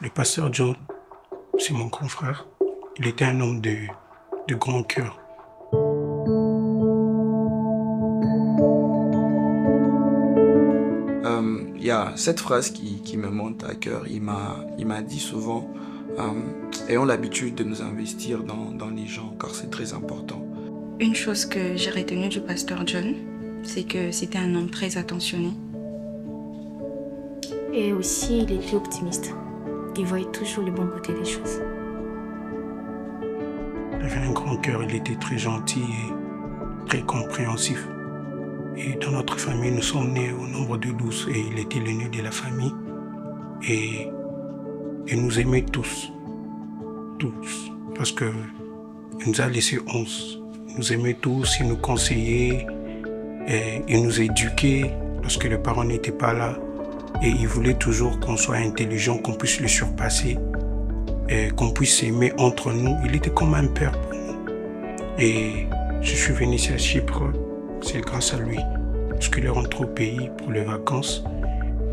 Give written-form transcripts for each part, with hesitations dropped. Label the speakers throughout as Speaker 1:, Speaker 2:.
Speaker 1: Le pasteur John, c'est mon grand frère. Il était un homme de grand cœur.
Speaker 2: Il y a cette phrase qui me monte à cœur. Il m'a dit souvent ayons l'habitude de nous investir dans les gens car c'est très important.
Speaker 3: Une chose que j'ai retenue du pasteur John, c'est que c'était un homme très attentionné.
Speaker 4: Et aussi, il était optimiste. Il voyait toujours le bon côté des choses.
Speaker 1: Il avait un grand cœur, il était très gentil et très compréhensif. Et dans notre famille, nous sommes nés au nombre de 12 et il était l'aîné de la famille. Et il nous aimait tous. Tous. Parce qu'il nous a laissé 11. Il nous aimait tous, il nous conseillait, et il nous éduquait lorsque les parents n'étaient pas là. Et il voulait toujours qu'on soit intelligent, qu'on puisse le surpasser, et qu'on puisse s'aimer entre nous. Il était comme un père pour nous. Et je suis venu ici à Chypre, c'est grâce à lui. Parce qu'il est rentré au pays pour les vacances.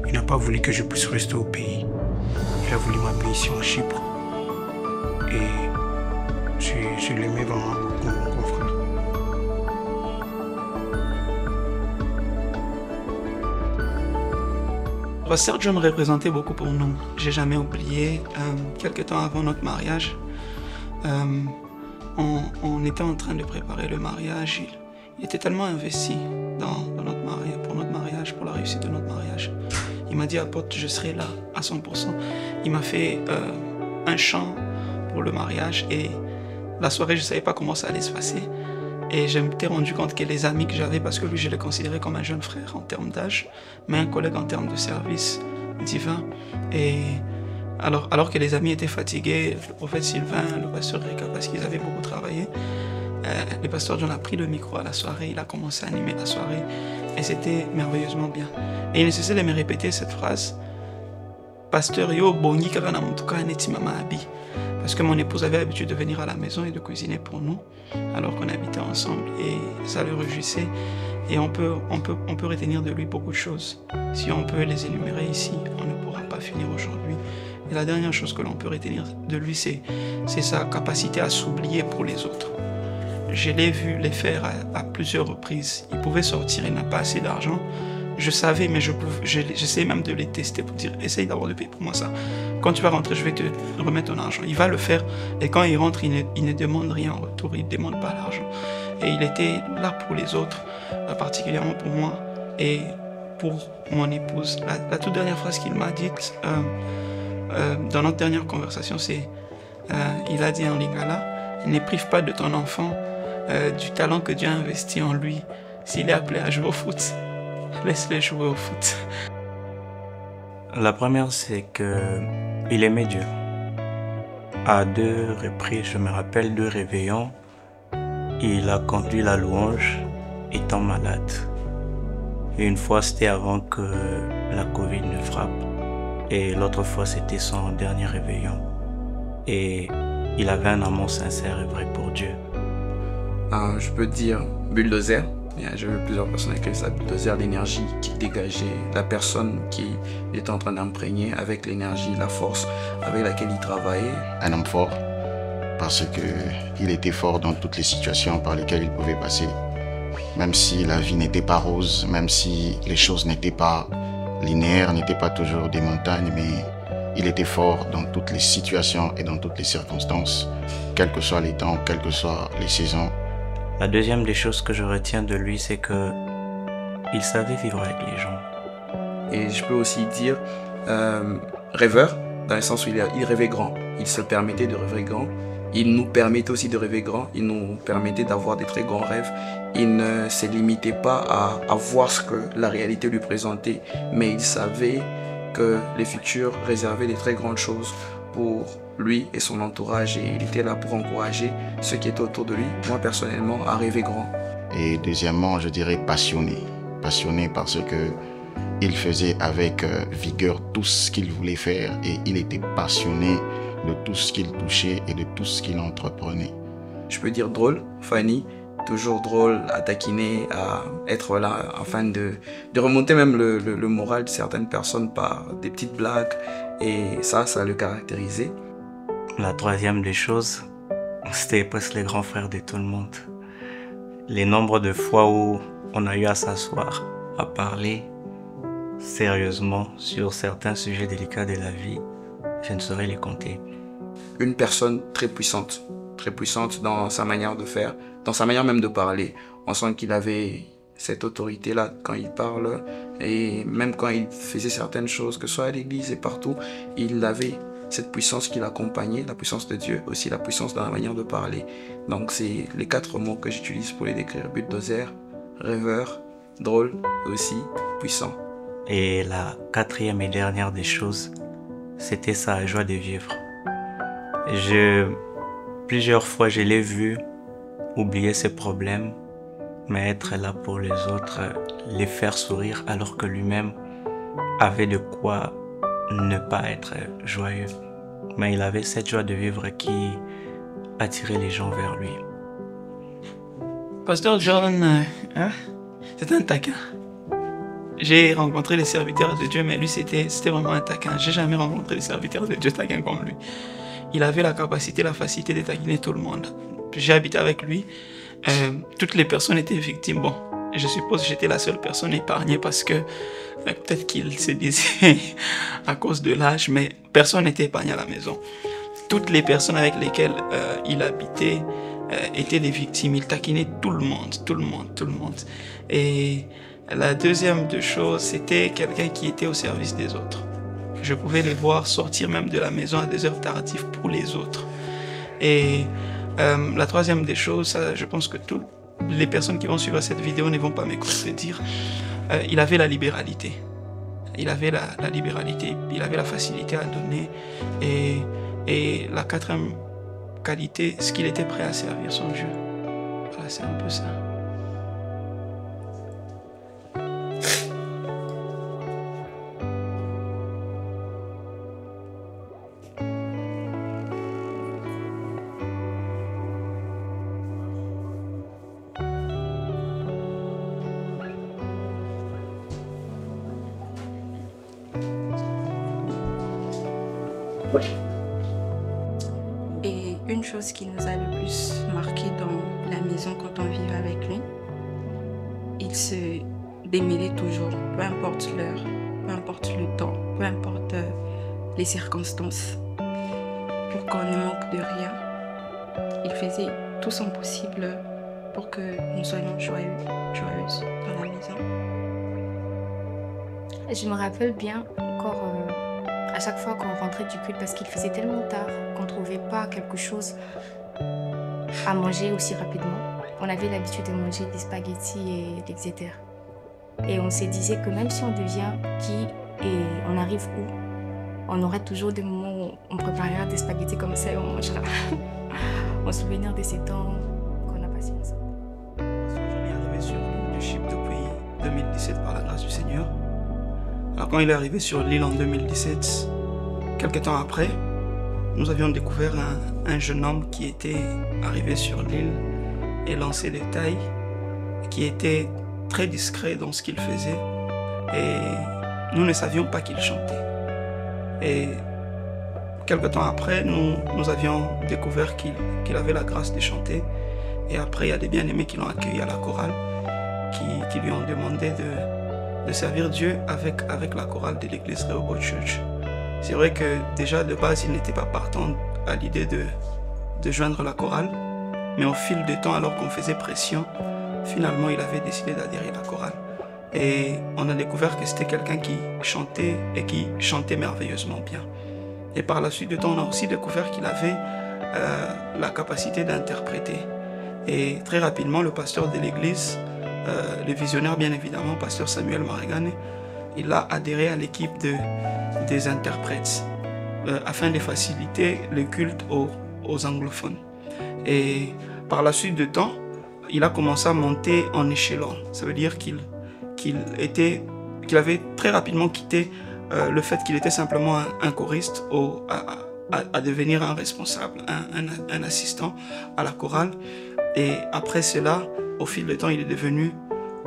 Speaker 1: Il n'a pas voulu que je puisse rester au pays. Il a voulu m'amener ici en Chypre. Et je l'aimais vraiment beaucoup, mon grand frère.
Speaker 5: Pasteur John me représentait beaucoup pour nous. J'ai jamais oublié, quelques temps avant notre mariage, on était en train de préparer le mariage. Il était tellement investi pour notre mariage, pour la réussite de notre mariage. Il m'a dit, apôtre, je serai là à 100%. Il m'a fait un chant pour le mariage et la soirée, je ne savais pas comment ça allait se passer. Et je m'étais rendu compte que les amis que j'avais, parce que lui, je le considérais comme un jeune frère en termes d'âge, mais un collègue en termes de service divin. Et alors que les amis étaient fatigués, le prophète Sylvain, le pasteur Rika, parce qu'ils avaient beaucoup travaillé, le pasteur John a pris le micro à la soirée, il a commencé à animer la soirée et c'était merveilleusement bien. Et il ne cessait de me répéter cette phrase, Pasteur Yo Bongi Karana Mutuka Neti Mama Abi. Parce que mon épouse avait l'habitude de venir à la maison et de cuisiner pour nous, alors qu'on habitait ensemble et ça le réjouissait. Et on peut retenir de lui beaucoup de choses. Si on peut les énumérer ici, on ne pourra pas finir aujourd'hui. Et la dernière chose que l'on peut retenir de lui, c'est sa capacité à s'oublier pour les autres. Je l'ai vu les faire à plusieurs reprises. Il pouvait sortir, il n'a pas assez d'argent. Je savais, mais j'essayais même de les tester pour dire, essaye d'avoir de payer pour moi ça. Quand tu vas rentrer, je vais te remettre ton argent. Il va le faire et quand il rentre, il ne demande rien en retour, il ne demande pas l'argent. Et il était là pour les autres, particulièrement pour moi et pour mon épouse. La toute dernière phrase qu'il m'a dite dans notre dernière conversation, c'est, il a dit en lingala, ne prive pas de ton enfant du talent que Dieu a investi en lui. S'il est appelé à jouer au foot, laisse-le jouer au foot.
Speaker 6: La première, c'est qu'il aimait Dieu. À 2 reprises, je me rappelle 2 réveillons, il a conduit la louange étant malade. Et une fois, c'était avant que la Covid ne frappe. Et l'autre fois, c'était son dernier réveillon. Et il avait un amour sincère et vrai pour Dieu.
Speaker 2: Je peux dire bulldozer. J'ai vu plusieurs personnes écrire ça, bulldozer, l'énergie qu'il dégageait, la personne qui était en train d'imprégner avec l'énergie, la force avec laquelle il travaillait.
Speaker 7: Un homme fort, parce qu'il était fort dans toutes les situations par lesquelles il pouvait passer. Même si la vie n'était pas rose, même si les choses n'étaient pas linéaires, n'étaient pas toujours des montagnes, mais il était fort dans toutes les situations et dans toutes les circonstances, quels que soient les temps, quelles que soient les saisons.
Speaker 6: La deuxième des choses que je retiens de lui, c'est qu'il savait vivre avec les gens.
Speaker 2: Et je peux aussi dire rêveur, dans le sens où il rêvait grand. Il se permettait de rêver grand. Il nous permettait aussi de rêver grand. Il nous permettait d'avoir des très grands rêves. Il ne se limitait pas à voir ce que la réalité lui présentait, mais il savait que le futur réservait des très grandes choses pour lui et son entourage, et il était là pour encourager ceux qui étaient autour de lui, moi personnellement, à rêver grand.
Speaker 7: Et deuxièmement, je dirais passionné. Passionné parce que il faisait avec vigueur tout ce qu'il voulait faire et il était passionné de tout ce qu'il touchait et de tout ce qu'il entreprenait.
Speaker 2: Je peux dire drôle, funny, toujours drôle, à taquiner, à être là afin de remonter même le moral de certaines personnes par des petites blagues Et ça le caractérisait.
Speaker 6: La troisième des choses, c'était presque les grands frères de tout le monde. Les nombres de fois où on a eu à s'asseoir, à parler sérieusement sur certains sujets délicats de la vie, je ne saurais les compter.
Speaker 2: Une personne très puissante dans sa manière de faire, dans sa manière même de parler. On sent qu'il avait cette autorité-là quand il parle, et même quand il faisait certaines choses, que ce soit à l'église et partout, il avait cette puissance qui l'accompagnait, la puissance de Dieu, aussi la puissance dans la manière de parler. Donc c'est les 4 mots que j'utilise pour les décrire: bulldozer, rêveur, drôle, aussi puissant.
Speaker 6: Et la quatrième et dernière des choses, c'était sa joie de vivre. Plusieurs fois, je l'ai vu oublier ses problèmes, mais être là pour les autres, les faire sourire, alors que lui-même avait de quoi ne pas être joyeux. Mais il avait cette joie de vivre qui attirait les gens vers lui.
Speaker 5: Pasteur John, c'était un taquin. J'ai rencontré les serviteurs de Dieu, mais lui, c'était vraiment un taquin. J'ai jamais rencontré les serviteurs de Dieu taquins comme lui. Il avait la capacité, la facilité de taquiner tout le monde. J'ai habité avec lui. Toutes les personnes étaient victimes. Bon, je suppose que j'étais la seule personne épargnée parce que peut-être qu'il se disait à cause de l'âge, mais personne n'était épargné à la maison. Toutes les personnes avec lesquelles il habitait étaient des victimes. Il taquinait tout le monde. Et la deuxième des choses, c'était quelqu'un qui était au service des autres. Je pouvais les voir sortir même de la maison à des heures tardives pour les autres. Et la troisième des choses, ça, je pense que toutes les personnes qui vont suivre cette vidéo ne vont pas me contredire. Il avait la libéralité. Il avait la libéralité, il avait la facilité à donner. Et la quatrième qualité, ce qu'il était prêt à servir son Dieu. Voilà, c'est un peu ça.
Speaker 3: Et une chose qui nous a le plus marqué dans la maison quand on vivait avec lui, il se démêlait toujours, peu importe l'heure, peu importe le temps, peu importe les circonstances. Pour qu'on ne manque de rien, il faisait tout son possible pour que nous soyons joyeuses dans la maison.
Speaker 4: Je me rappelle bien encore à chaque fois qu'on rentrait du culte, parce qu'il faisait tellement tard qu'on ne trouvait pas quelque chose à manger aussi rapidement. On avait l'habitude de manger des spaghettis et etc. Et on se disait que même si on devient qui et on arrive où, on aura toujours des moments où on préparera des spaghettis comme ça et on mangera. En souvenir de ces temps qu'on a passés ensemble.
Speaker 5: Je suis arrivé sur l'île du Chypre depuis 2017 par la grâce du Seigneur. Alors quand il est arrivé sur l'île en 2017, quelques temps après, nous avions découvert un jeune homme qui était arrivé sur l'île et lancé des tailles, qui était très discret dans ce qu'il faisait et nous ne savions pas qu'il chantait. Et quelque temps après, nous avions découvert qu'il avait la grâce de chanter. Et après, il y a des bien-aimés qui l'ont accueilli à la chorale, qui lui ont demandé de servir Dieu avec la chorale de l'église Rehoboth Church. C'est vrai que déjà de base, il n'était pas partant à l'idée de joindre la chorale, mais au fil du temps, alors qu'on faisait pression, finalement, il avait décidé d'adhérer à la chorale. Et on a découvert que c'était quelqu'un qui chantait et qui chantait merveilleusement bien. Et par la suite du temps, on a aussi découvert qu'il avait la capacité d'interpréter. Et très rapidement, le pasteur de l'église, le visionnaire bien évidemment, pasteur Samuel Marigane, il a adhéré à l'équipe des interprètes afin de faciliter le culte aux anglophones. Et par la suite du temps, il a commencé à monter en échelon. Ça veut dire qu'il avait très rapidement quitté le fait qu'il était simplement un choriste à devenir un responsable, un assistant à la chorale. Et après cela, au fil du temps, il est devenu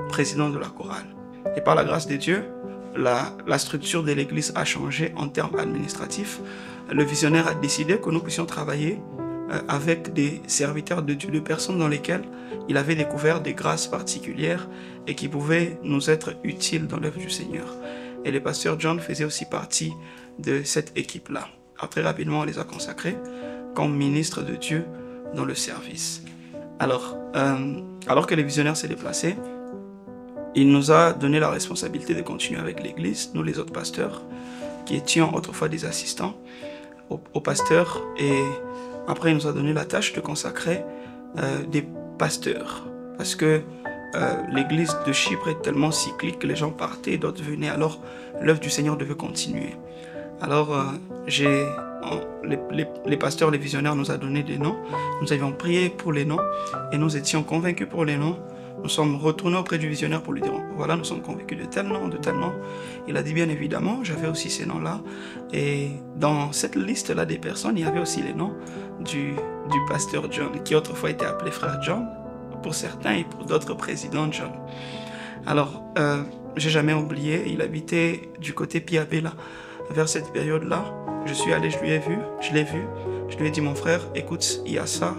Speaker 5: président de la chorale. Et par la grâce de Dieu, la structure de l'église a changé en termes administratifs, le visionnaire a décidé que nous puissions travailler avec des serviteurs de Dieu, de personnes dans lesquelles il avait découvert des grâces particulières et qui pouvaient nous être utiles dans l'œuvre du Seigneur. Et le pasteur John faisait aussi partie de cette équipe-là. Alors, très rapidement, on les a consacrés comme ministres de Dieu dans le service. Alors que le visionnaire s'est déplacé, il nous a donné la responsabilité de continuer avec l'église, nous les autres pasteurs, qui étions autrefois des assistants au pasteur, et après il nous a donné la tâche de consacrer des pasteurs, parce que l'église de Chypre est tellement cyclique que les gens partaient, d'autres venaient, alors l'œuvre du Seigneur devait continuer. Alors les pasteurs, les visionnaires nous a donné des noms, nous avions prié pour les noms et nous étions convaincus pour les noms. Nous sommes retournés auprès du visionnaire pour lui dire, voilà, nous sommes convaincus de tel nom, de tel nom. Il a dit, bien évidemment, j'avais aussi ces noms-là. Et dans cette liste-là des personnes, il y avait aussi les noms du pasteur John, qui autrefois était appelé frère John, pour certains, et pour d'autres président John. Alors, j'ai jamais oublié, il habitait du côté Piabella. Vers cette période-là, je suis allé, je l'ai vu, je lui ai dit, mon frère, écoute, il y a ça.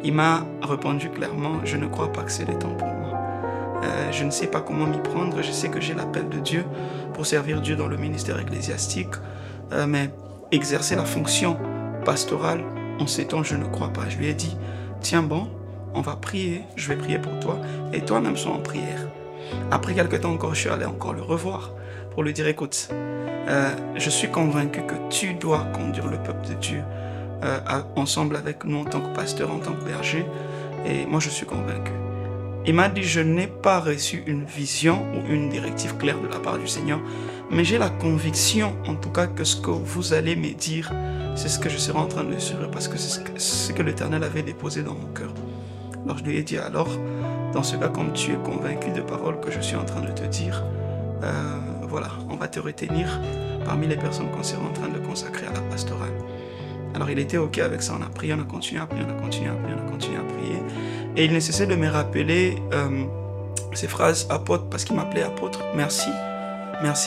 Speaker 5: Il m'a répondu clairement, je ne crois pas que c'est le temps pour moi. Je ne sais pas comment m'y prendre, je sais que j'ai l'appel de Dieu pour servir Dieu dans le ministère ecclésiastique, mais exercer la fonction pastorale en ces temps, je ne crois pas. Je lui ai dit, tiens bon, on va prier, je vais prier pour toi, et toi-même sois en prière. Après quelques temps encore, je suis allé encore le revoir pour lui dire, écoute, je suis convaincu que tu dois conduire le peuple de Dieu ensemble avec nous en tant que pasteur, en tant que berger, et moi je suis convaincu. Il m'a dit, je n'ai pas reçu une vision ou une directive claire de la part du Seigneur, mais j'ai la conviction en tout cas que ce que vous allez me dire, c'est ce que je serai en train de suivre, parce que c'est ce que l'Éternel avait déposé dans mon cœur. Alors je lui ai dit, alors, dans ce cas, comme tu es convaincu de paroles que je suis en train de te dire, voilà, on va te retenir parmi les personnes qu'on sera en train de consacrer à la pastorale. Alors il était ok avec ça, on a prié, on a continué à prier, on a continué à prier. Et il ne cessait de me rappeler ces phrases apôtres, parce qu'il m'appelait apôtre. Merci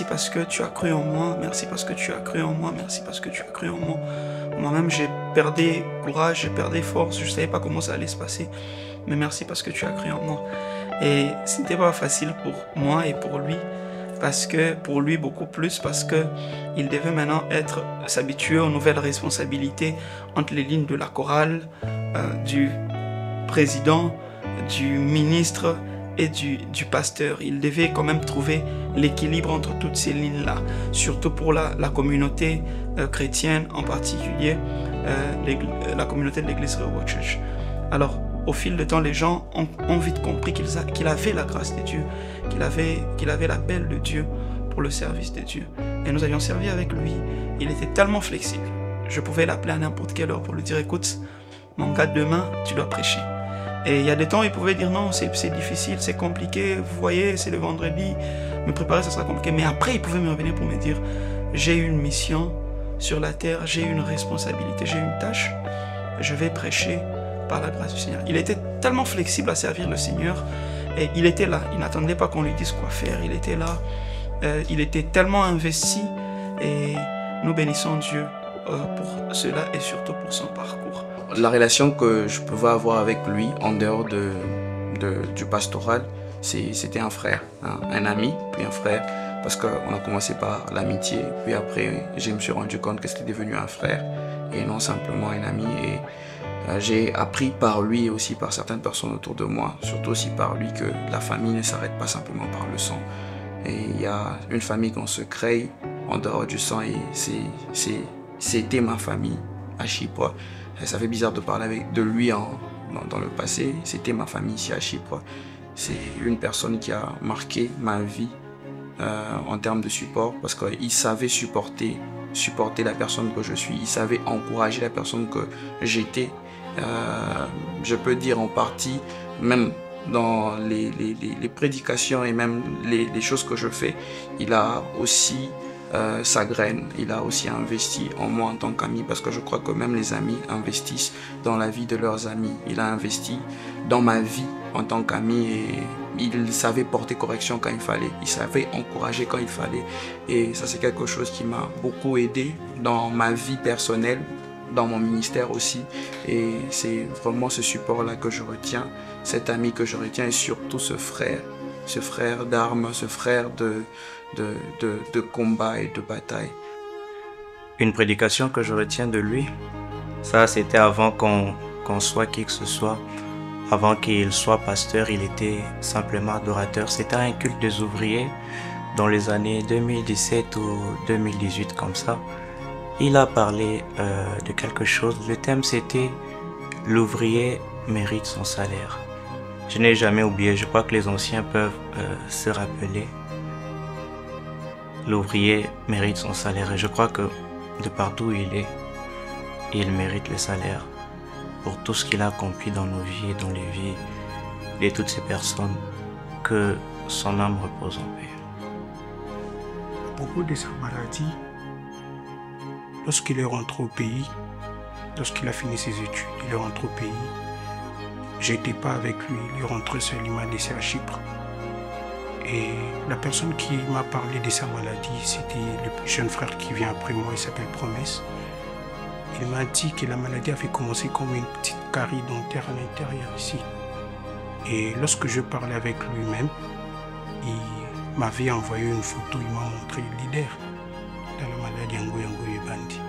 Speaker 5: parce que tu as cru en moi, merci parce que tu as cru en moi, merci parce que tu as cru en moi. Moi-même j'ai perdu courage, j'ai perdu force, je ne savais pas comment ça allait se passer, mais merci parce que tu as cru en moi. Et ce n'était pas facile pour moi et pour lui, parce que pour lui beaucoup plus, parce que il devait maintenant s'habituer aux nouvelles responsabilités entre les lignes de la chorale, du président, du ministre et du pasteur. Il devait quand même trouver l'équilibre entre toutes ces lignes-là, surtout pour la communauté chrétienne, en particulier la communauté de l'église Rehoboth Church. Alors, au fil du temps, les gens ont vite compris qu'il avait la grâce de Dieu, qu'il avait l'appel de Dieu pour le service de Dieu. Et nous avions servi avec lui. Il était tellement flexible. Je pouvais l'appeler à n'importe quelle heure pour lui dire, écoute, mon gars, demain, tu dois prêcher. Et il y a des temps, il pouvait dire, non, c'est difficile, c'est compliqué, vous voyez, c'est le vendredi, me préparer, ça sera compliqué. Mais après, il pouvait me revenir pour me dire, j'ai une mission sur la terre, j'ai une responsabilité, j'ai une tâche, je vais prêcher par la grâce du Seigneur. Il était tellement flexible à servir le Seigneur, et il était là, il n'attendait pas qu'on lui dise quoi faire, il était là, il était tellement investi, et nous bénissons Dieu pour cela et surtout pour son parcours.
Speaker 2: La relation que je pouvais avoir avec lui en dehors du pastoral, c'était un frère, un ami, puis un frère, parce qu'on a commencé par l'amitié, puis après je me suis rendu compte que c'était devenu un frère et non simplement un ami. Et j'ai appris par lui et aussi par certaines personnes autour de moi, surtout aussi par lui, que la famille ne s'arrête pas simplement par le sang. Et il y a une famille qu'on se crée en dehors du sang, et c'était ma famille à Chypre. Ça fait bizarre de parler de lui dans le passé. C'était ma famille ici à Chypre. C'est une personne qui a marqué ma vie en termes de support, parce qu'il savait supporter la personne que je suis. Il savait encourager la personne que j'étais. Je peux dire en partie, même dans les prédications et même les choses que je fais, il a aussi sa graine, il a aussi investi en moi en tant qu'ami, parce que je crois que même les amis investissent dans la vie de leurs amis. Il a investi dans ma vie en tant qu'ami et il savait porter correction quand il fallait, il savait encourager quand il fallait. Et ça, c'est quelque chose qui m'a beaucoup aidé dans ma vie personnelle, dans mon ministère aussi. Et c'est vraiment ce support-là que je retiens, cet ami que je retiens et surtout ce frère d'armes, ce frère de combat et de bataille.
Speaker 6: Une prédication que je retiens de lui, ça c'était avant qu'on soit qui que ce soit. Avant qu'il soit pasteur, il était simplement adorateur. C'était un culte des ouvriers dans les années 2017 ou 2018 comme ça. Il a parlé de quelque chose. Le thème c'était « L'ouvrier mérite son salaire ». Je n'ai jamais oublié, je crois que les anciens peuvent se rappeler. L'ouvrier mérite son salaire et je crois que de partout où il est, il mérite le salaire pour tout ce qu'il a accompli dans nos vies et dans les vies de toutes ces personnes, que son âme repose en paix.
Speaker 1: À propos de sa maladie, lorsqu'il est rentré au pays, lorsqu'il a fini ses études, il est rentré au pays, j'étais pas avec lui, il est rentré seul, il m'a laissé à Chypre. Et la personne qui m'a parlé de sa maladie, c'était le plus jeune frère qui vient après moi, il s'appelle Promesse. Il m'a dit que la maladie avait commencé comme une petite carie dentaire à l'intérieur ici. Et lorsque je parlais avec lui-même, il m'avait envoyé une photo, il m'a montré l'IDER dans la maladie Ngoyango Bandi.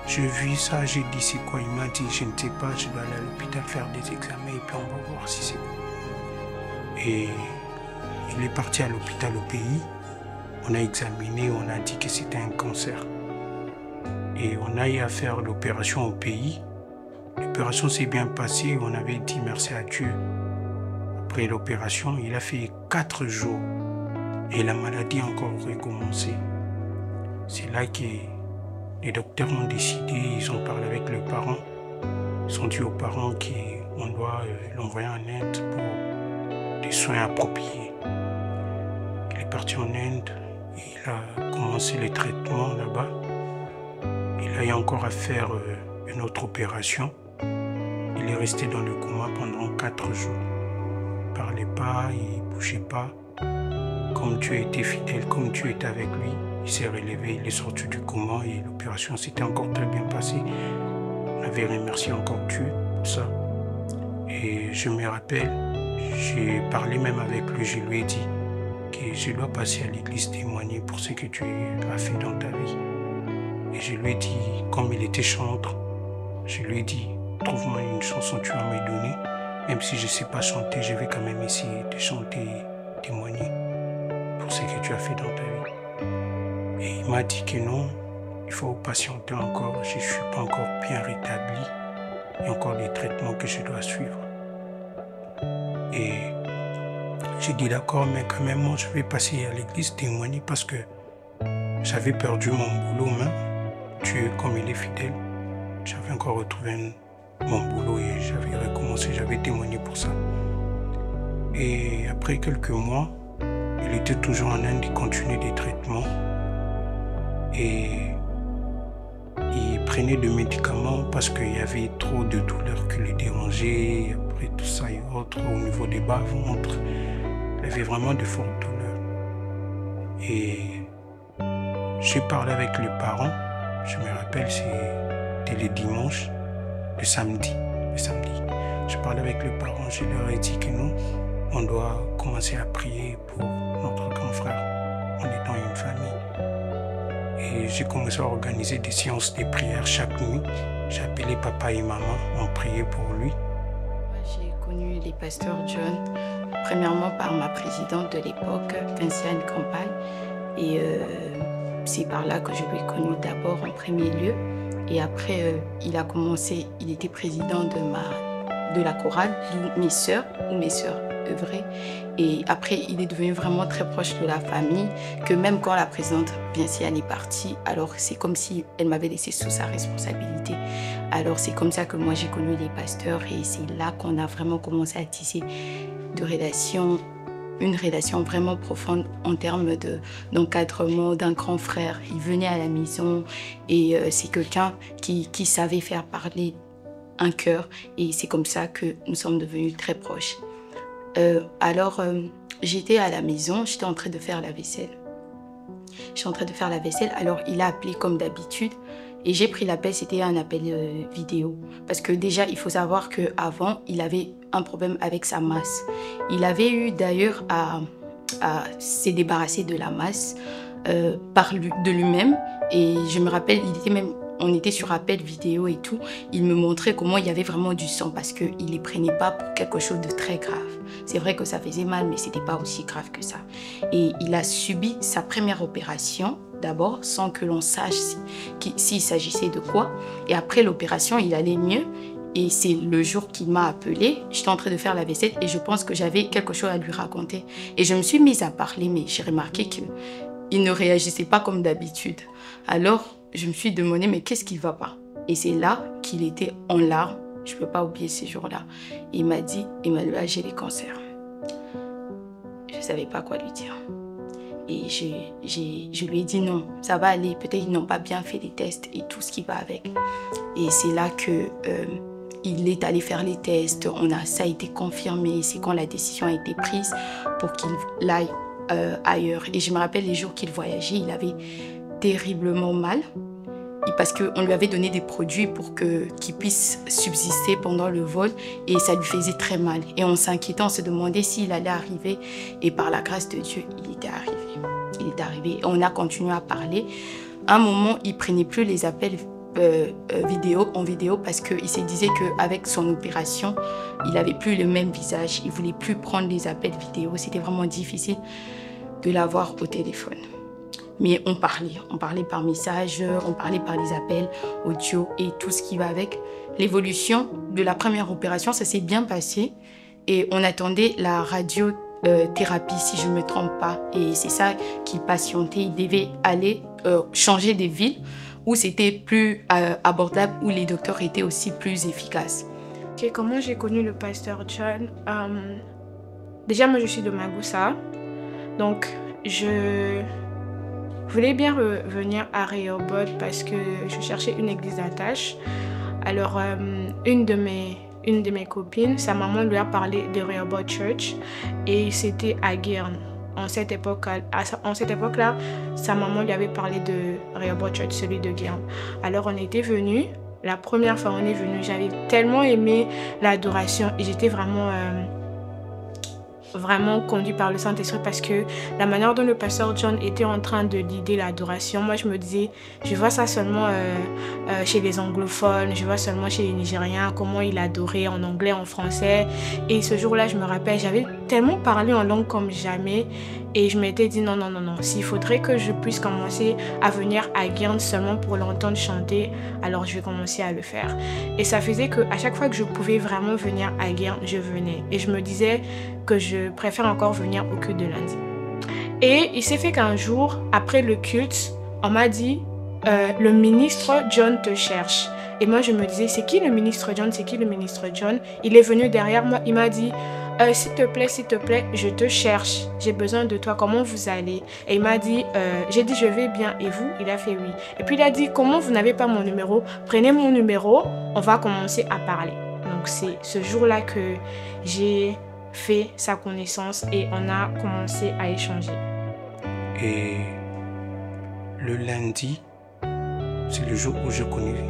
Speaker 1: J'ai vu ça, j'ai dit c'est quoi, il m'a dit je ne sais pas, je dois aller à l'hôpital faire des examens et puis on va voir si c'est quoi. Et il est parti à l'hôpital au pays, on a examiné, on a dit que c'était un cancer. Et on a eu à faire l'opération au pays. L'opération s'est bien passée, on avait dit merci à Dieu. Après l'opération, il a fait 4 jours et la maladie a encore recommencé. C'est là que les docteurs ont décidé, ils ont parlé avec les parents. Ils ont dit aux parents qu'on doit l'envoyer en Inde pour des soins appropriés. Il est parti en Inde, il a commencé les traitements là-bas. Il a eu encore à faire une autre opération. Il est resté dans le coma pendant 4 jours. Il ne parlait pas, il ne bougeait pas. Comme Dieu était fidèle, comme Dieu était avec lui, il s'est relevé, il est sorti du coma et l'opération s'était encore très bien passée. On avait remercié encore Dieu pour ça. Et je me rappelle, j'ai parlé même avec lui, je lui ai dit que je dois passer à l'église témoigner pour ce que tu as fait dans ta vie. Et je lui ai dit, comme il était chanteur, je lui ai dit, trouve-moi une chanson que tu vas me donner. Même si je ne sais pas chanter, je vais quand même essayer de chanter et témoigner pour ce que tu as fait dans ta vie. Et il m'a dit que non, il faut patienter encore, je ne suis pas encore bien rétabli. Il y a encore des traitements que je dois suivre. Et j'ai dit d'accord, mais quand même, moi, je vais passer à l'église témoigner parce que j'avais perdu mon boulot même. Dieu, comme il est fidèle, j'avais encore retrouvé mon boulot et j'avais recommencé, j'avais témoigné pour ça. Et après quelques mois, il était toujours en Inde, il continuait des traitements et il prenait des médicaments parce qu'il y avait trop de douleurs qui le dérangeaient, après tout ça et autres, au niveau des bas-ventres, il avait vraiment de fortes douleurs. Et j'ai parlé avec les parents. Je me rappelle, c'était le dimanche, le samedi. Je parlais avec les parents, je leur ai dit que nous, on doit commencer à prier pour notre grand frère, en étant une famille. Et j'ai commencé à organiser des séances de prière chaque nuit. J'ai appelé papa et maman, on priait pour lui.
Speaker 3: J'ai connu les pasteurs John, premièrement par ma présidente de l'époque, Vinciane Campagne. Et c'est par là que je l'ai connu d'abord en premier lieu. Et après, il était président de la chorale où mes sœurs œuvraient. Et après, il est devenu vraiment très proche de la famille, que même quand la présidente Vinciane est partie, alors c'est comme si elle m'avait laissé sous sa responsabilité. Alors c'est comme ça que moi j'ai connu les pasteurs et c'est là qu'on a vraiment commencé à tisser une relation vraiment profonde en termes d'encadrement d'un grand frère. Il venait à la maison et c'est quelqu'un qui savait faire parler un cœur et c'est comme ça que nous sommes devenus très proches. J'étais à la maison, j'étais en train de faire la vaisselle. Alors il a appelé comme d'habitude. Et j'ai pris l'appel, c'était un appel vidéo. Parce que déjà, il faut savoir qu'avant, il avait un problème avec sa masse. Il avait eu d'ailleurs à se débarrasser de la masse de lui-même. Et je me rappelle, on était sur appel vidéo et tout. Il me montrait comment il y avait vraiment du sang parce qu'il ne les prenait pas pour quelque chose de très grave. C'est vrai que ça faisait mal, mais ce n'était pas aussi grave que ça. Et il a subi sa première opération d'abord, sans que l'on sache s'il s'agissait de quoi. Et après l'opération, il allait mieux. Et c'est le jour qu'il m'a appelé. J'étais en train de faire la vaisselle et je pense que j'avais quelque chose à lui raconter. Et je me suis mise à parler, mais j'ai remarqué qu'il ne réagissait pas comme d'habitude. Alors, je me suis demandé, mais qu'est-ce qui ne va pas? Et c'est là qu'il était en larmes. Je ne peux pas oublier ces jours-là. Il m'a dit, Emmanuelle, j'ai les cancers. Je ne savais pas quoi lui dire. Et je lui ai dit non, ça va aller. Peut-être qu'ils n'ont pas bien fait les tests et tout ce qui va avec. Et c'est là qu'il est allé faire les tests. Ça a été confirmé. C'est quand la décision a été prise pour qu'il aille ailleurs. Et je me rappelle les jours qu'il voyageait, il avait terriblement mal. Parce qu'on lui avait donné des produits pour qu'il puisse subsister pendant le vol et ça lui faisait très mal. Et on s'inquiétait, on se demandait s'il allait arriver et par la grâce de Dieu, il était arrivé. Il est arrivé et on a continué à parler. À un moment, il ne prenait plus les appels en vidéo parce qu'il se disait qu'avec son opération, il n'avait plus le même visage. Il ne voulait plus prendre les appels vidéo. C'était vraiment difficile de l'avoir au téléphone. Mais on parlait par message, on parlait par les appels audio et tout ce qui va avec. L'évolution de la première opération, ça s'est bien passé et on attendait la radiothérapie, si je ne me trompe pas. Et c'est ça qui patientait. Il devait aller changer des villes où c'était plus abordable, où les docteurs étaient aussi plus efficaces.
Speaker 8: Comment j'ai connu le pasteur John? Déjà, moi, je suis de Magoussa. Donc, je voulais bien revenir à Rehoboth parce que je cherchais une église d'attache. Alors, une de mes copines, sa maman lui a parlé de Rehoboth Church et c'était à Guernes. En cette époque-là, sa maman lui avait parlé de Rehoboth Church, celui de Guernes. Alors, on était venus. La première fois on est venu, j'avais tellement aimé l'adoration et j'étais vraiment conduit par le Saint-Esprit parce que la manière dont le pasteur John était en train de guider l'adoration, moi je me disais, je vois ça seulement chez les anglophones, je vois seulement chez les Nigériens, comment il adorait en anglais, en français. Et ce jour-là, je me rappelle, j'avais tellement parlé en langue comme jamais et je m'étais dit non, s'il faudrait que je puisse commencer à venir à Guernes seulement pour l'entendre chanter, alors je vais commencer à le faire. Et ça faisait qu'à chaque fois que je pouvais vraiment venir à Guernes, je venais. Et je me disais que je préfère encore venir au culte de lundi. Et il s'est fait qu'un jour, après le culte, on m'a dit le ministre John te cherche. Et moi je me disais, c'est qui le ministre John? C'est qui le ministre John? Il est venu derrière moi, il m'a dit s'il te plaît, je te cherche, j'ai besoin de toi, comment vous allez? Et il m'a dit, j'ai dit je vais bien, et vous? Il a fait oui. Et puis il a dit, comment vous n'avez pas mon numéro? Prenez mon numéro, on va commencer à parler. Donc c'est ce jour-là que j'ai fait sa connaissance et on a commencé à échanger.
Speaker 1: Et le lundi, c'est le jour où je connais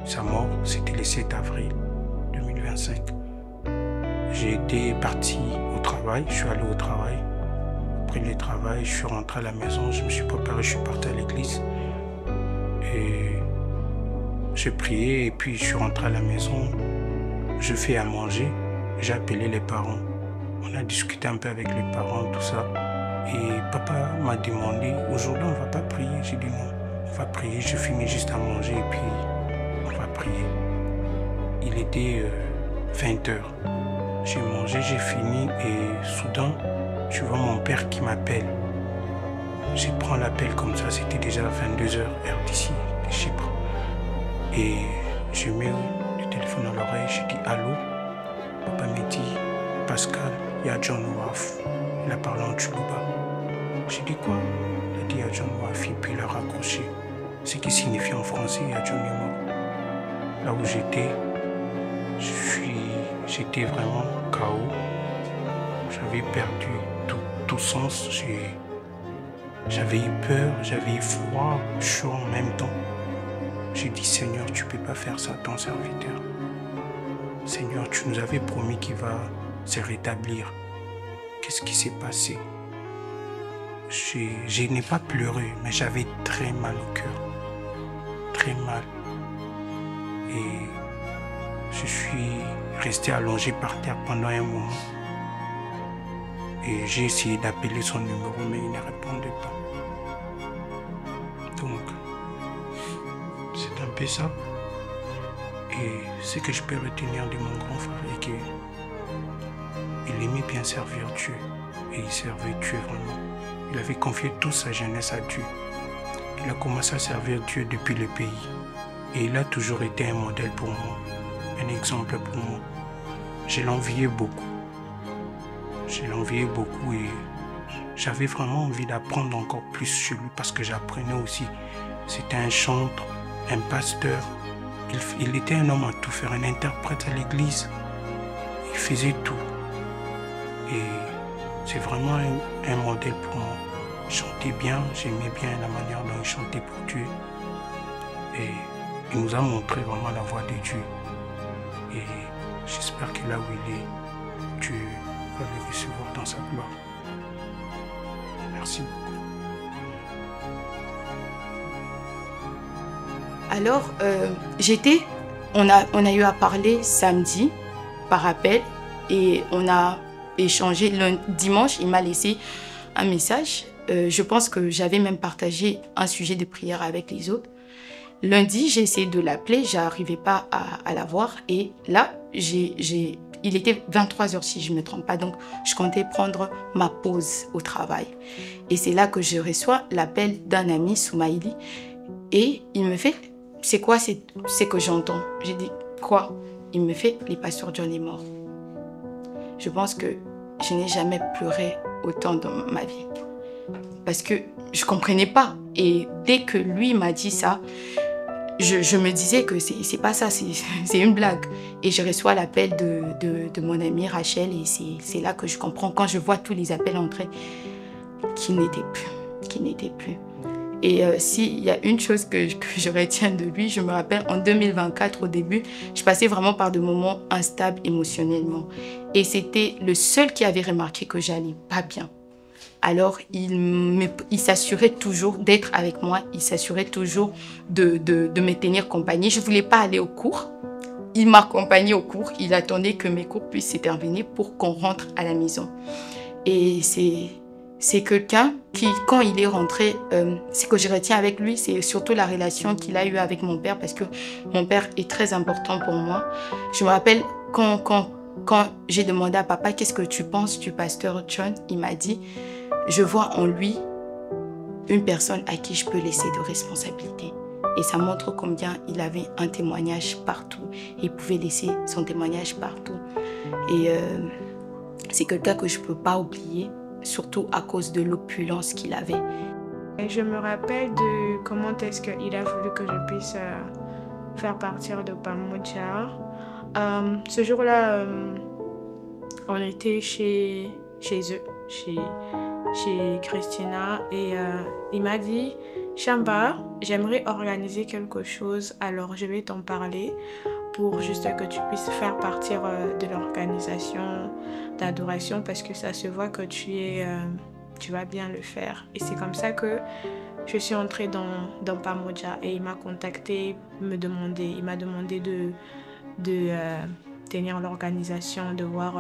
Speaker 1: sa mort, c'était le 7 avril 2025. J'ai été parti au travail, je suis allé au travail. Après le travail, je suis rentré à la maison, je me suis préparé, je suis parti à l'église. Et j'ai prié et puis je suis rentré à la maison. Je fais à manger, j'ai appelé les parents. On a discuté un peu avec les parents, tout ça. Et papa m'a demandé, aujourd'hui on ne va pas prier. J'ai dit non, on va prier, je finis juste à manger et puis on va prier. Il était 20h. J'ai mangé, j'ai fini et soudain, je vois mon père qui m'appelle. Je prends l'appel comme ça, c'était déjà 22h, heure d'ici, de Chypre. Et je mets le téléphone à l'oreille, je dis allô. Papa me dit, Pascal, il y a John Waf. Il a parlé en Tchoulouba. J'ai dit quoi? Il a dit il y a John Waf et puis il a raccroché. Ce qui signifie en français, il y a John est mort. Là où j'étais, j'étais vraiment KO. J'avais perdu tout sens. J'avais eu peur, j'avais eu froid, chaud en même temps. J'ai dit, Seigneur, tu ne peux pas faire ça à ton serviteur. Seigneur, tu nous avais promis qu'il va se rétablir. Qu'est-ce qui s'est passé? Je n'ai pas pleuré, mais j'avais très mal au cœur. Très mal. Et je suis resté allongé par terre pendant un moment. Et j'ai essayé d'appeler son numéro, mais il ne répondait pas. Donc, c'est un peu ça. Et ce que je peux retenir de mon grand frère est qu'il aimait bien servir Dieu. Et il servait Dieu vraiment. Il avait confié toute sa jeunesse à Dieu. Il a commencé à servir Dieu depuis le pays. Et il a toujours été un modèle pour moi. Un exemple pour moi. Je l'enviais beaucoup. Je l'enviais beaucoup et j'avais vraiment envie d'apprendre encore plus sur lui parce que j'apprenais aussi. C'était un chantre, un pasteur. Il était un homme à tout faire, un interprète à l'église. Il faisait tout. Et c'est vraiment un modèle pour moi. Il chantait bien, j'aimais bien la manière dont il chantait pour Dieu. Et il nous a montré vraiment la voie de Dieu. Et j'espère que là où il est, Dieu va le recevoir dans sa gloire. Merci beaucoup.
Speaker 3: Alors, on a eu à parler samedi par appel et on a échangé dimanche. Il m'a laissé un message. Je pense que j'avais même partagé un sujet de prière avec les autres. Lundi, j'ai essayé de l'appeler, je n'arrivais pas à la voir. Et là, il était 23h si je ne me trompe pas, donc je comptais prendre ma pause au travail. Et c'est là que je reçois l'appel d'un ami, Soumaïli, et il me fait, c'est quoi c'est que j'entends? J'ai dit, quoi? Il me fait, le pasteur John est mort. Je pense que je n'ai jamais pleuré autant dans ma vie. Parce que je ne comprenais pas. Et dès que lui m'a dit ça, je me disais que c'est pas ça, c'est une blague. Et je reçois l'appel de mon amie Rachel et c'est là que je comprends, quand je vois tous les appels entrer, qu'il n'était plus. Et s'il y a une chose que je retiens de lui, je me rappelle en 2024 au début, je passais vraiment par des moments instables émotionnellement. Et c'était le seul qui avait remarqué que j'allais pas bien. Alors, il s'assurait toujours d'être avec moi, il s'assurait toujours de me tenir compagnie. Je ne voulais pas aller au cours. Il m'accompagnait au cours, il attendait que mes cours puissent se terminer pour qu'on rentre à la maison. Et c'est quelqu'un qui, quand il est rentré, ce que je retiens avec lui, c'est surtout la relation qu'il a eue avec mon père, parce que mon père est très important pour moi. Je me rappelle quand j'ai demandé à papa, qu'est-ce que tu penses du pasteur John? Il m'a dit, je vois en lui une personne à qui je peux laisser de responsabilité. Et ça montre combien il avait un témoignage partout. Il pouvait laisser son témoignage partout. Et c'est quelqu'un que je ne peux pas oublier, surtout à cause de l'opulence qu'il avait.
Speaker 8: Et je me rappelle de comment est-ce qu'il a voulu que je puisse faire partir de Pamoja. Ce jour-là, on était chez eux, chez Christina, et il m'a dit, Chamba, j'aimerais organiser quelque chose, alors je vais t'en parler pour juste que tu puisses faire partir de l'organisation d'adoration, parce que ça se voit que tu vas bien le faire. Et c'est comme ça que je suis entrée dans Pamoja, et il m'a contacté, il m'a demandé de tenir l'organisation, de voir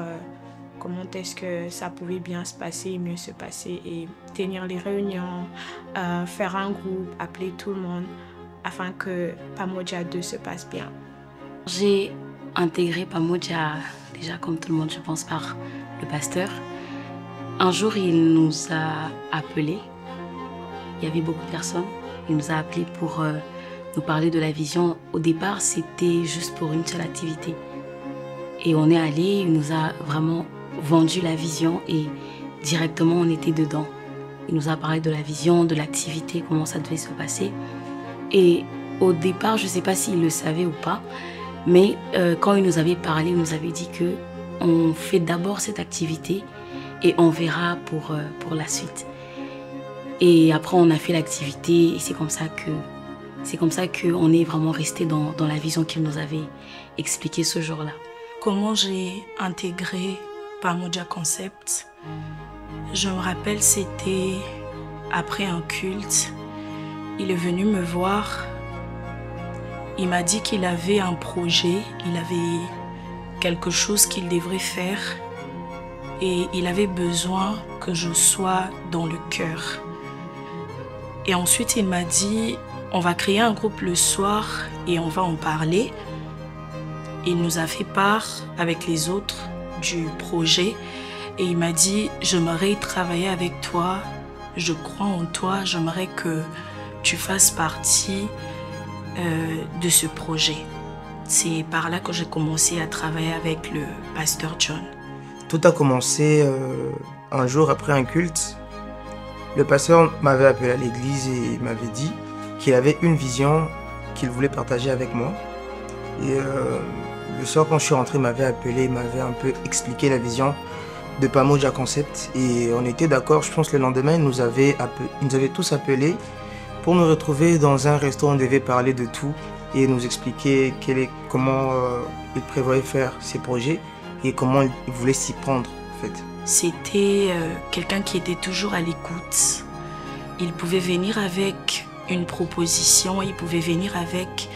Speaker 8: comment est-ce que ça pouvait bien se passer, mieux se passer, et tenir les réunions, faire un groupe, appeler tout le monde afin que Pamoja 2 se passe bien.
Speaker 9: J'ai intégré Pamoja, déjà comme tout le monde, je pense, par le pasteur. Un jour, il nous a appelés. Il y avait beaucoup de personnes. Il nous a appelés pour nous parler de la vision. Au départ, c'était juste pour une seule activité. Et on est allé, il nous a vraiment vendu la vision et directement on était dedans. Il nous a parlé de la vision, de l'activité, comment ça devait se passer. Et au départ, je ne sais pas s'il le savait ou pas, mais quand il nous avait parlé, il nous avait dit qu'on fait d'abord cette activité et on verra pour la suite. Et après, on a fait l'activité et c'est comme ça qu'on est vraiment resté dans la vision qu'il nous avait expliquée ce jour-là.
Speaker 10: Comment j'ai intégré Pamoja Concept? Je me rappelle, c'était après un culte. Il est venu me voir. Il m'a dit qu'il avait un projet, il avait quelque chose qu'il devrait faire et il avait besoin que je sois dans le cœur. Et ensuite, il m'a dit, on va créer un groupe le soir et on va en parler. Il nous a fait part avec les autres du projet et il m'a dit, j'aimerais travailler avec toi, je crois en toi, j'aimerais que tu fasses partie de ce projet. C'est par là que j'ai commencé à travailler avec le pasteur John.
Speaker 11: Tout a commencé un jour après un culte. Le pasteur m'avait appelé à l'église et m'avait dit qu'il avait une vision qu'il voulait partager avec moi. Et le soir quand je suis rentré, il m'avait appelé, il m'avait un peu expliqué la vision de Pamoja Concept. Et on était d'accord, je pense le lendemain, ils nous avaient tous appelés pour nous retrouver dans un resto. On devait parler de tout et nous expliquer comment il prévoyait faire ses projets et comment il voulait s'y prendre en fait.
Speaker 10: C'était quelqu'un qui était toujours à l'écoute. Il pouvait venir avec une proposition, il pouvait venir avec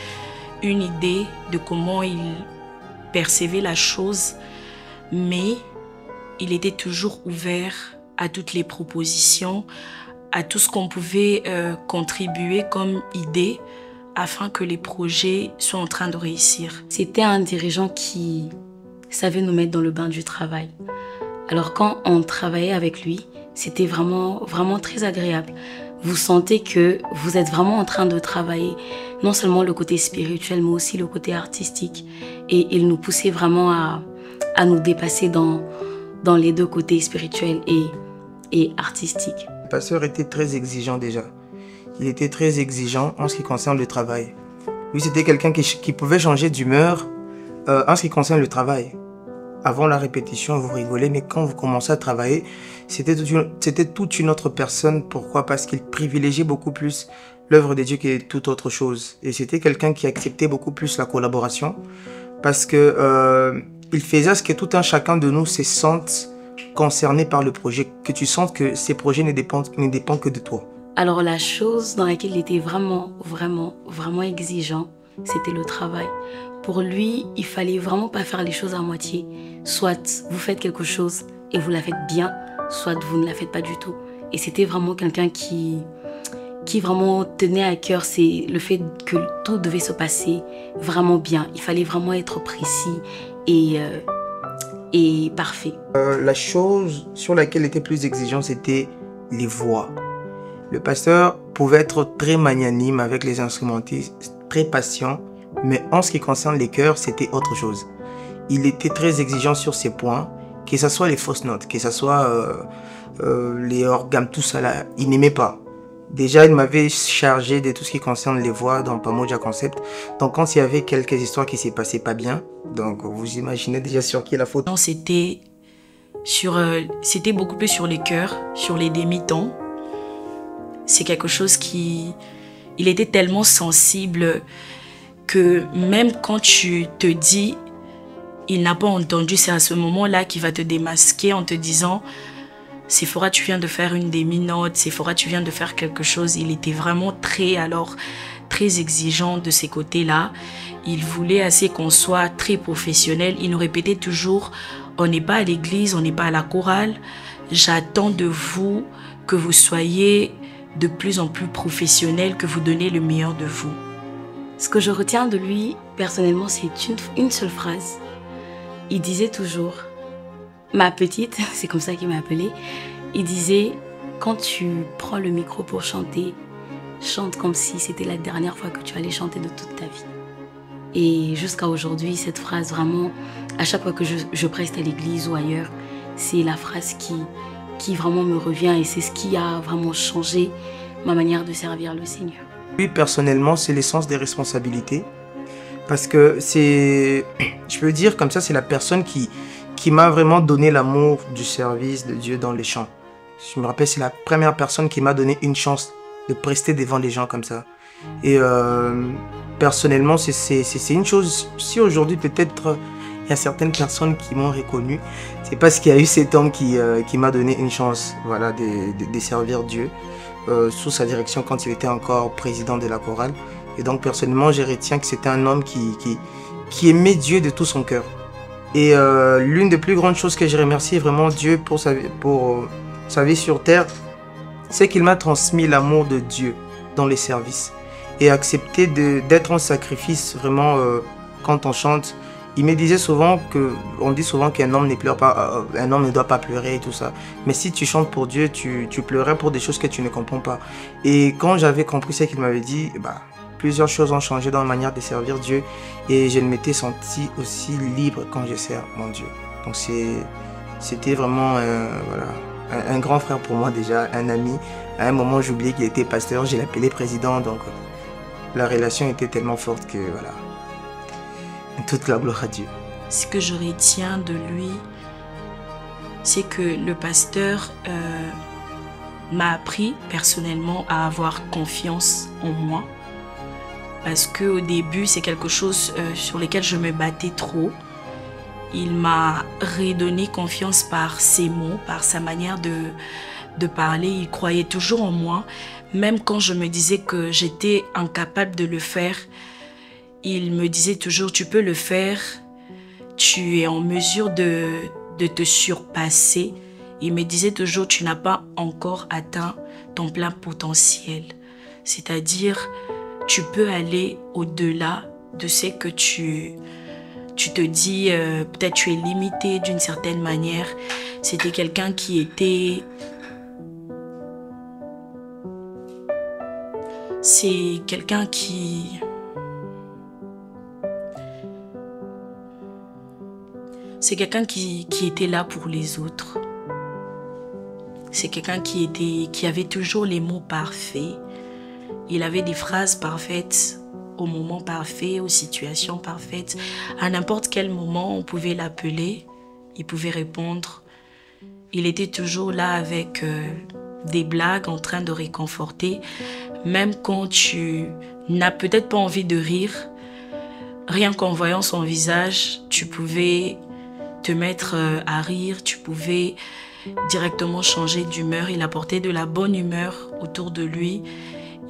Speaker 10: une idée de comment il percevait la chose, mais il était toujours ouvert à toutes les propositions, à tout ce qu'on pouvait contribuer comme idée afin que les projets soient en train de réussir.
Speaker 9: C'était un dirigeant qui savait nous mettre dans le bain du travail. Alors quand on travaillait avec lui, c'était vraiment, vraiment très agréable. Vous sentez que vous êtes vraiment en train de travailler, non seulement le côté spirituel, mais aussi le côté artistique. Et il nous poussait vraiment à nous dépasser dans les deux côtés, spirituels et artistiques.
Speaker 11: Le pasteur était très exigeant déjà. Il était très exigeant en ce qui concerne le travail. Lui, c'était quelqu'un qui pouvait changer d'humeur en ce qui concerne le travail. Avant la répétition, vous rigolez, mais quand vous commencez à travailler, c'était toute une autre personne. Pourquoi? Parce qu'il privilégiait beaucoup plus l'œuvre de Dieu que toute autre chose. Et c'était quelqu'un qui acceptait beaucoup plus la collaboration parce que il faisait à ce que tout un chacun de nous se sente concerné par le projet, que tu sentes que ces projets ne dépendent que de toi.
Speaker 9: Alors la chose dans laquelle il était vraiment, vraiment, vraiment exigeant, c'était le travail. Pour lui, il fallait vraiment pas faire les choses à moitié. Soit vous faites quelque chose et vous la faites bien, soit vous ne la faites pas du tout. Et c'était vraiment quelqu'un qui vraiment tenait à cœur, c'est le fait que tout devait se passer vraiment bien. Il fallait vraiment être précis et parfait.
Speaker 11: La chose sur laquelle il était plus exigeant, c'était les voix. Le pasteur pouvait être très magnanime avec les instrumentistes, très patient, mais en ce qui concerne les chœurs, c'était autre chose. Il était très exigeant sur ces points, que ce soit les fausses notes, que ce soit les organes, tout ça là, il n'aimait pas. Déjà, il m'avait chargé de tout ce qui concerne les voix dans Pamoja Concept. Donc, quand il y avait quelques histoires qui ne se passaient pas bien, donc vous imaginez déjà sur qui est la faute.
Speaker 10: Non, c'était beaucoup plus sur les chœurs, sur les demi-tons. C'est quelque chose il était tellement sensible que même quand tu te dis, il n'a pas entendu, c'est à ce moment-là qu'il va te démasquer en te disant, Sephora, tu viens de faire une demi-note, Sephora, tu viens de faire quelque chose. Il était vraiment très exigeant de ces côtés-là. Il voulait assez qu'on soit très professionnel. Il nous répétait toujours, on n'est pas à l'église, on n'est pas à la chorale. J'attends de vous que vous soyez de plus en plus professionnel, que vous donnez le meilleur de vous.
Speaker 9: Ce que je retiens de lui, personnellement, c'est une seule phrase. Il disait toujours, ma petite, c'est comme ça qu'il m'a appelée, il disait, quand tu prends le micro pour chanter, chante comme si c'était la dernière fois que tu allais chanter de toute ta vie. Et jusqu'à aujourd'hui, cette phrase, vraiment, à chaque fois que je preste à l'église ou ailleurs, c'est la phrase qui vraiment me revient et c'est ce qui a vraiment changé ma manière de servir le Seigneur.
Speaker 11: Lui, personnellement, c'est l'essence des responsabilités. Parce que c'est, je peux dire comme ça, c'est la personne qui qui m'a vraiment donné l'amour du service de Dieu dans les champs. Je me rappelle, c'est la première personne qui m'a donné une chance de prester devant les gens comme ça. Et personnellement, c'est une chose, si aujourd'hui peut-être il y a certaines personnes qui m'ont reconnu, c'est parce qu'il y a eu cet homme qui m'a donné une chance, voilà, de servir Dieu sous sa direction quand il était encore président de la chorale. Et donc personnellement, je retiens que c'était un homme qui aimait Dieu de tout son cœur. Et l'une des plus grandes choses que je remercie vraiment Dieu pour sa vie sur terre, c'est qu'il m'a transmis l'amour de Dieu dans les services et accepté d'être un sacrifice vraiment quand on chante. Il me disait souvent on dit souvent qu'un homme ne pleure pas, un homme ne doit pas pleurer et tout ça. Mais si tu chantes pour Dieu, tu pleurais pour des choses que tu ne comprends pas. Et quand j'avais compris ce qu'il m'avait dit, plusieurs choses ont changé dans la manière de servir Dieu et je ne m'étais senti aussi libre quand je sers mon Dieu. Donc c'était vraiment voilà, un grand frère pour moi déjà, un ami. À un moment, j'oubliais qu'il était pasteur, je l'appelais président, donc la relation était tellement forte que voilà. Toute la gloire à Dieu.
Speaker 10: Ce que je retiens de lui, c'est que le pasteur m'a appris personnellement à avoir confiance en moi. Parce qu'au début, c'est quelque chose sur lequel je me battais trop. Il m'a redonné confiance par ses mots, par sa manière de parler. Il croyait toujours en moi. Même quand je me disais que j'étais incapable de le faire, il me disait toujours, tu peux le faire, tu es en mesure de te surpasser. Il me disait toujours, tu n'as pas encore atteint ton plein potentiel. C'est-à-dire, tu peux aller au-delà de ce que tu te dis, peut-être tu es limité d'une certaine manière. C'était quelqu'un qui était... C'est quelqu'un qui... C'est quelqu'un qui était là pour les autres. C'est quelqu'un qui avait toujours les mots parfaits. Il avait des phrases parfaites au moment parfait, aux situations parfaites. À n'importe quel moment, on pouvait l'appeler. Il pouvait répondre. Il était toujours là avec des blagues en train de réconforter. Même quand tu n'as peut-être pas envie de rire, rien qu'en voyant son visage, tu pouvais te mettre à rire, tu pouvais directement changer d'humeur. Il apportait de la bonne humeur autour de lui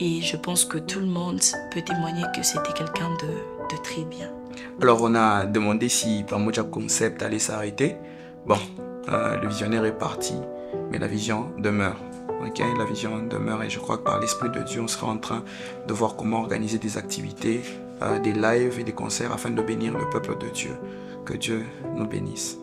Speaker 10: et je pense que tout le monde peut témoigner que c'était quelqu'un de très bien.
Speaker 2: Alors on a demandé si Pamoja Concept allait s'arrêter. Bon, le visionnaire est parti, mais la vision demeure. Okay, la vision demeure et je crois que par l'Esprit de Dieu, on sera en train de voir comment organiser des activités, des lives et des concerts afin de bénir le peuple de Dieu. Que Dieu nous bénisse.